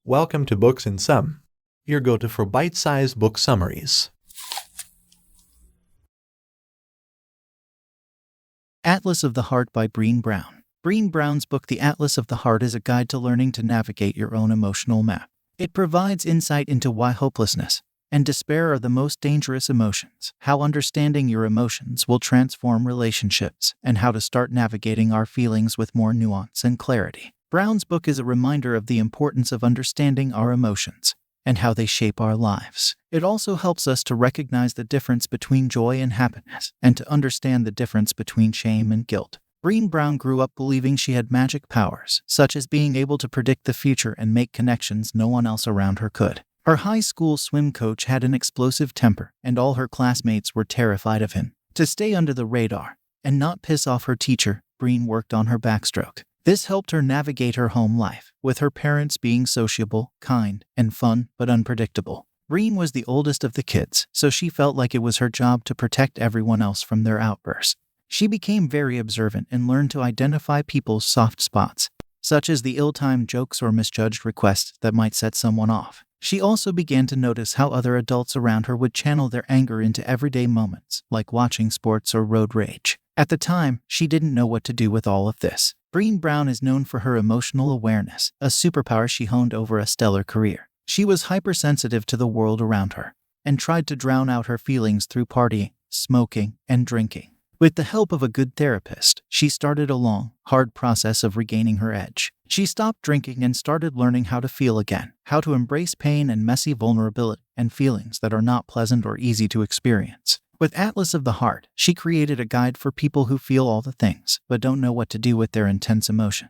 Welcome to Books in Sum, your go-to for bite-sized book summaries. Atlas of the Heart by Brené Brown. Brené Brown's book The Atlas of the Heart is a guide to learning to navigate your own emotional map. It provides insight into why hopelessness and despair are the most dangerous emotions, how understanding your emotions will transform relationships, and how to start navigating our feelings with more nuance and clarity. Brown's book is a reminder of the importance of understanding our emotions and how they shape our lives. It also helps us to recognize the difference between joy and happiness, and to understand the difference between shame and guilt. Brené Brown grew up believing she had magic powers, such as being able to predict the future and make connections no one else around her could. Her high school swim coach had an explosive temper, and all her classmates were terrified of him. To stay under the radar and not piss off her teacher, Brené worked on her backstroke. This helped her navigate her home life, with her parents being sociable, kind, and fun, but unpredictable. Brené was the oldest of the kids, so she felt like it was her job to protect everyone else from their outbursts. She became very observant and learned to identify people's soft spots, such as the ill-timed jokes or misjudged requests that might set someone off. She also began to notice how other adults around her would channel their anger into everyday moments, like watching sports or road rage. At the time, she didn't know what to do with all of this. Brené Brown is known for her emotional awareness, a superpower she honed over a stellar career. She was hypersensitive to the world around her and tried to drown out her feelings through partying, smoking, and drinking. With the help of a good therapist, she started a long, hard process of regaining her edge. She stopped drinking and started learning how to feel again, how to embrace pain and messy vulnerability and feelings that are not pleasant or easy to experience. With Atlas of the Heart, she created a guide for people who feel all the things, but don't know what to do with their intense emotion.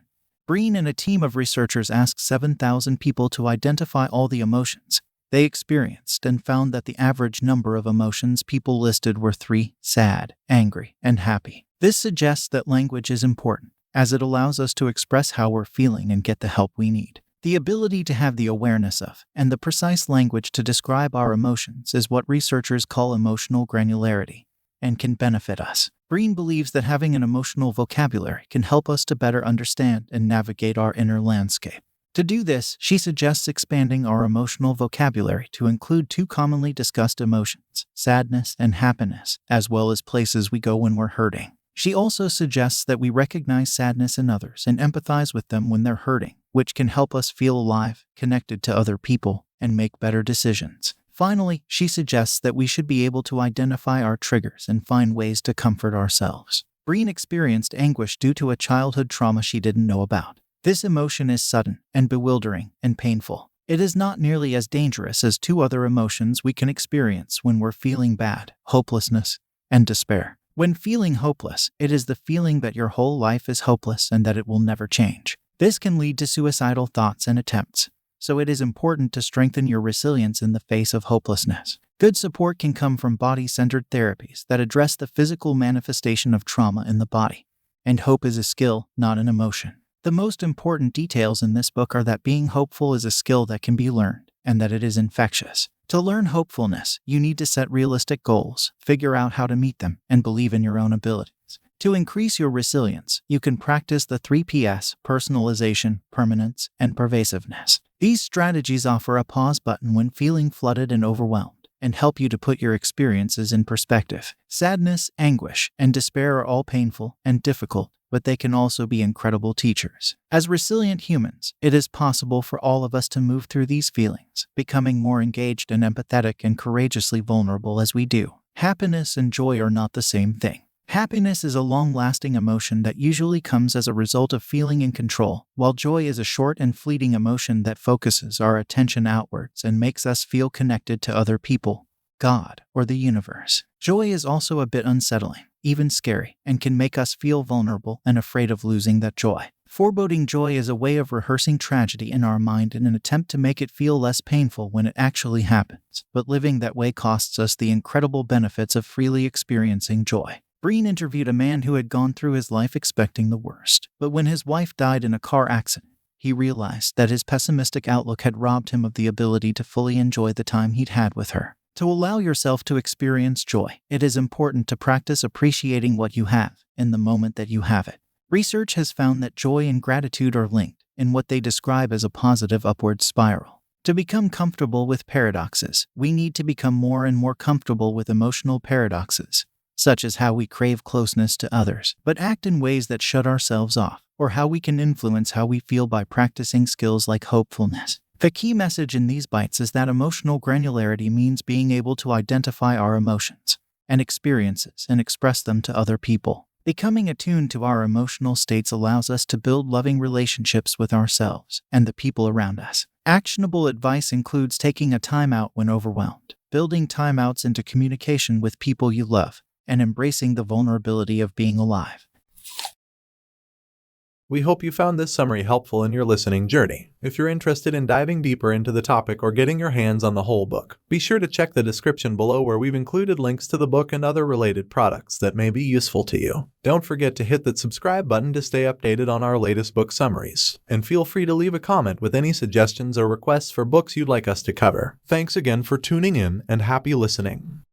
Brené and a team of researchers asked 7,000 people to identify all the emotions they experienced and found that the average number of emotions people listed were 3: sad, angry, and happy. This suggests that language is important, as it allows us to express how we're feeling and get the help we need. The ability to have the awareness of and the precise language to describe our emotions is what researchers call emotional granularity and can benefit us. Brené believes that having an emotional vocabulary can help us to better understand and navigate our inner landscape. To do this, she suggests expanding our emotional vocabulary to include 2 commonly discussed emotions, sadness and happiness, as well as places we go when we're hurting. She also suggests that we recognize sadness in others and empathize with them when they're hurting, which can help us feel alive, connected to other people, and make better decisions. Finally, she suggests that we should be able to identify our triggers and find ways to comfort ourselves. Brené experienced anguish due to a childhood trauma she didn't know about. This emotion is sudden and bewildering and painful. It is not nearly as dangerous as 2 other emotions we can experience when we're feeling bad: hopelessness and despair. When feeling hopeless, it is the feeling that your whole life is hopeless and that it will never change. This can lead to suicidal thoughts and attempts, so it is important to strengthen your resilience in the face of hopelessness. Good support can come from body-centered therapies that address the physical manifestation of trauma in the body. And hope is a skill, not an emotion. The most important details in this book are that being hopeful is a skill that can be learned, and that it is infectious. To learn hopefulness, you need to set realistic goals, figure out how to meet them, and believe in your own abilities. To increase your resilience, you can practice the 3 Ps: personalization, permanence, and pervasiveness. These strategies offer a pause button when feeling flooded and overwhelmed, and help you to put your experiences in perspective. Sadness, anguish, and despair are all painful and difficult, but they can also be incredible teachers. As resilient humans, it is possible for all of us to move through these feelings, becoming more engaged and empathetic and courageously vulnerable as we do. Happiness and joy are not the same thing. Happiness is a long-lasting emotion that usually comes as a result of feeling in control, while joy is a short and fleeting emotion that focuses our attention outwards and makes us feel connected to other people, God, or the universe. Joy is also a bit unsettling, even scary, and can make us feel vulnerable and afraid of losing that joy. Foreboding joy is a way of rehearsing tragedy in our mind in an attempt to make it feel less painful when it actually happens, but living that way costs us the incredible benefits of freely experiencing joy. Brené interviewed a man who had gone through his life expecting the worst, but when his wife died in a car accident, he realized that his pessimistic outlook had robbed him of the ability to fully enjoy the time he'd had with her. To allow yourself to experience joy, it is important to practice appreciating what you have in the moment that you have it. Research has found that joy and gratitude are linked, in what they describe as a positive upward spiral. To become comfortable with paradoxes, we need to become more and more comfortable with emotional paradoxes, such as how we crave closeness to others, but act in ways that shut ourselves off, or how we can influence how we feel by practicing skills like hopefulness. The key message in these bites is that emotional granularity means being able to identify our emotions and experiences and express them to other people. Becoming attuned to our emotional states allows us to build loving relationships with ourselves and the people around us. Actionable advice includes taking a timeout when overwhelmed, building timeouts into communication with people you love, and embracing the vulnerability of being alive. We hope you found this summary helpful in your listening journey. If you're interested in diving deeper into the topic or getting your hands on the whole book, be sure to check the description below where we've included links to the book and other related products that may be useful to you. Don't forget to hit that subscribe button to stay updated on our latest book summaries. And feel free to leave a comment with any suggestions or requests for books you'd like us to cover. Thanks again for tuning in and happy listening.